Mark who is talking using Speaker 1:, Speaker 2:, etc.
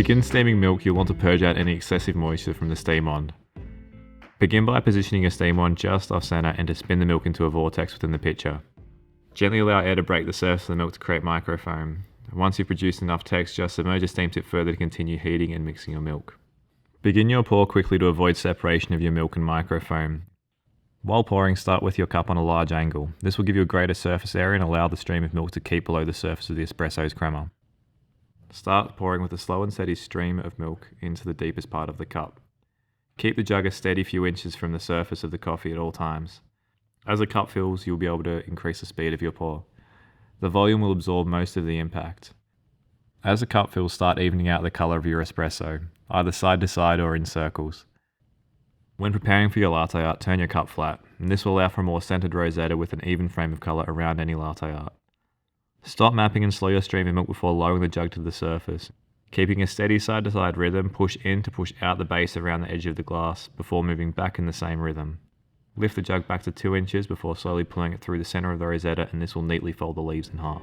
Speaker 1: begin steaming milk, you'll want to purge out any excessive moisture from the steam wand. Begin by positioning your steam wand just off center and to spin the milk into a vortex within the pitcher. Gently allow air to break the surface of the milk to create microfoam. Once you've produced enough texture, submerge a steam tip further to continue heating and mixing your milk. Begin your pour quickly to avoid separation of your milk and microfoam. While pouring, start with your cup on a large angle. This will give you a greater surface area and allow the stream of milk to keep below the surface of the espresso's crema. Start pouring with a slow and steady stream of milk into the deepest part of the cup. Keep the jug a steady few inches from the surface of the coffee at all times. As the cup fills, you'll be able to increase the speed of your pour. The volume will absorb most of the impact. As the cup fills, start evening out the colour of your espresso, either side to side or in circles. When preparing for your latte art, turn your cup flat, and this will allow for a more centered rosetta with an even frame of colour around any latte art. Stop mapping and slow your stream of milk before lowering the jug to the surface. Keeping a steady side to side rhythm, push in to push out the base around the edge of the glass before moving back in the same rhythm. Lift the jug back to 2 inches before slowly pulling it through the centre of the rosetta, and this will neatly fold the leaves in half.